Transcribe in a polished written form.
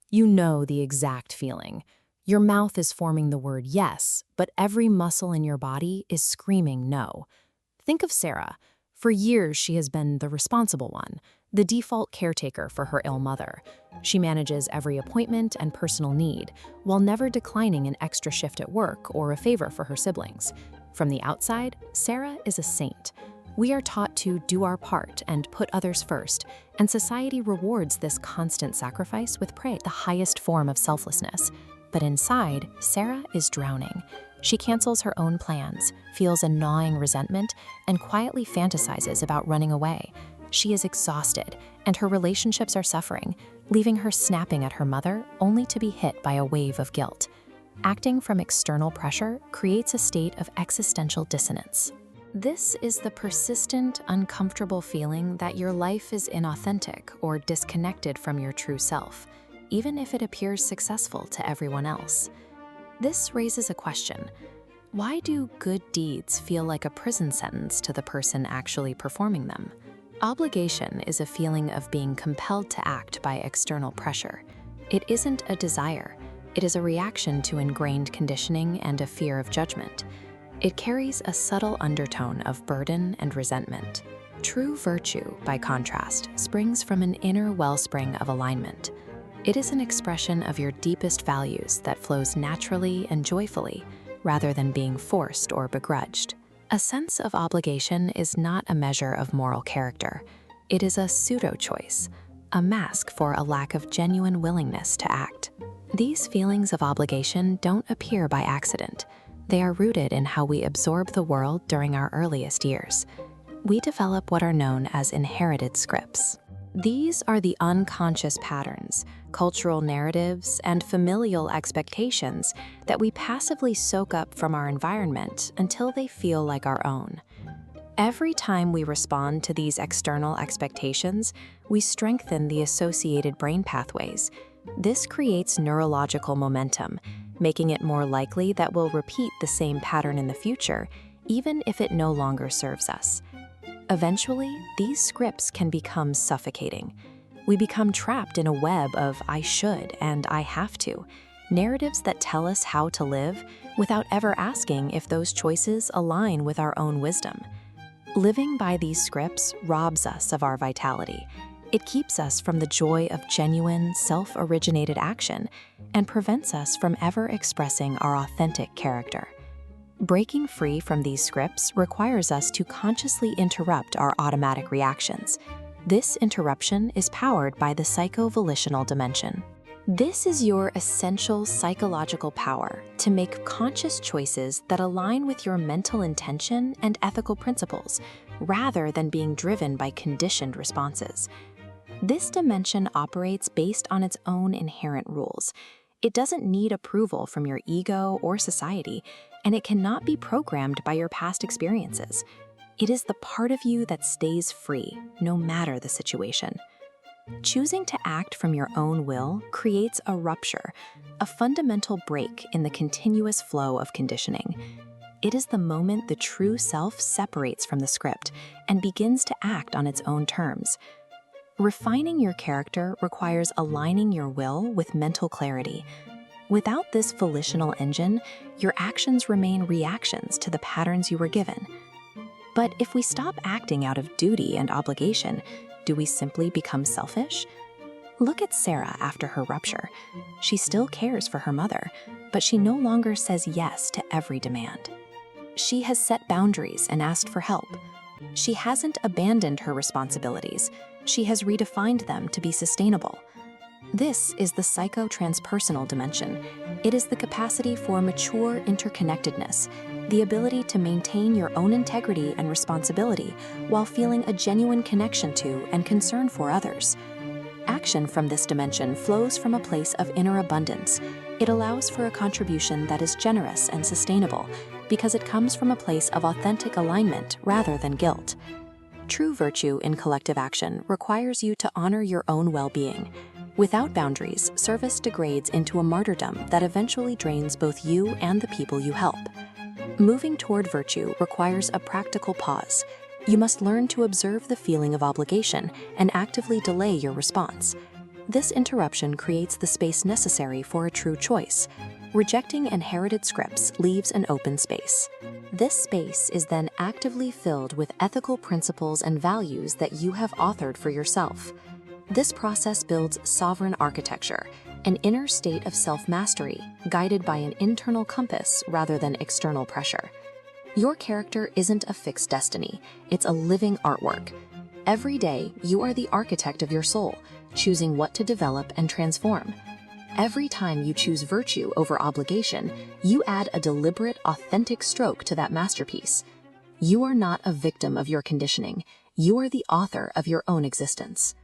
You know the exact feeling. Your mouth is forming the word yes, but every muscle in your body is screaming no. Think of Sarah. For years, she has been the responsible one, the default caretaker for her ill mother. She manages every appointment and personal need, while never declining an extra shift at work or a favor for her siblings. From the outside, Sarah is a saint. We are taught to do our part and put others first, and society rewards this constant sacrifice with praise, the highest form of selflessness. But inside, Sarah is drowning. She cancels her own plans, feels a gnawing resentment, and quietly fantasizes about running away. She is exhausted, and her relationships are suffering, leaving her snapping at her mother only to be hit by a wave of guilt. Acting from external pressure creates a state of existential dissonance. This is the persistent, uncomfortable feeling that your life is inauthentic or disconnected from your true self, even if it appears successful to everyone else. This raises a question. Why do good deeds feel like a prison sentence to the person actually performing them? Obligation is a feeling of being compelled to act by external pressure. It isn't a desire. It is a reaction to ingrained conditioning and a fear of judgment. It carries a subtle undertone of burden and resentment. True virtue, by contrast, springs from an inner wellspring of alignment. It is an expression of your deepest values that flows naturally and joyfully, rather than being forced or begrudged. A sense of obligation is not a measure of moral character. It is a pseudo-choice, a mask for a lack of genuine willingness to act. These feelings of obligation don't appear by accident. They are rooted in how we absorb the world during our earliest years. We develop what are known as inherited scripts. These are the unconscious patterns, cultural narratives, and familial expectations that we passively soak up from our environment until they feel like our own. Every time we respond to these external expectations, we strengthen the associated brain pathways. This creates neurological momentum, making it more likely that we'll repeat the same pattern in the future, even if it no longer serves us. Eventually, these scripts can become suffocating. We become trapped in a web of I should and I have to, narratives that tell us how to live without ever asking if those choices align with our own wisdom. Living by these scripts robs us of our vitality. It keeps us from the joy of genuine, self-originated action and prevents us from ever expressing our authentic character. Breaking free from these scripts requires us to consciously interrupt our automatic reactions. This interruption is powered by the psycho-volitional dimension. This is your essential psychological power to make conscious choices that align with your mental intention and ethical principles, rather than being driven by conditioned responses. This dimension operates based on its own inherent rules. It doesn't need approval from your ego or society, and it cannot be programmed by your past experiences. It is the part of you that stays free, no matter the situation. Choosing to act from your own will creates a rupture, a fundamental break in the continuous flow of conditioning. It is the moment the true self separates from the script and begins to act on its own terms. Refining your character requires aligning your will with mental clarity. Without this volitional engine, your actions remain reactions to the patterns you were given. But if we stop acting out of duty and obligation, do we simply become selfish? Look at Sarah after her rupture. She still cares for her mother, but she no longer says yes to every demand. She has set boundaries and asked for help. She hasn't abandoned her responsibilities. She has redefined them to be sustainable. This is the psycho-transpersonal dimension. It is the capacity for mature interconnectedness, the ability to maintain your own integrity and responsibility while feeling a genuine connection to and concern for others. Action from this dimension flows from a place of inner abundance. It allows for a contribution that is generous and sustainable because it comes from a place of authentic alignment rather than guilt. True virtue in collective action requires you to honor your own well-being. Without boundaries, service degrades into a martyrdom that eventually drains both you and the people you help. Moving toward virtue requires a practical pause. You must learn to observe the feeling of obligation and actively delay your response. This interruption creates the space necessary for a true choice. Rejecting inherited scripts leaves an open space. This space is then actively filled with ethical principles and values that you have authored for yourself. This process builds sovereign architecture, an inner state of self-mastery, guided by an internal compass rather than external pressure. Your character isn't a fixed destiny, it's a living artwork. Every day, you are the architect of your soul, choosing what to develop and transform. Every time you choose virtue over obligation, you add a deliberate, authentic stroke to that masterpiece. You are not a victim of your conditioning, you are the author of your own existence.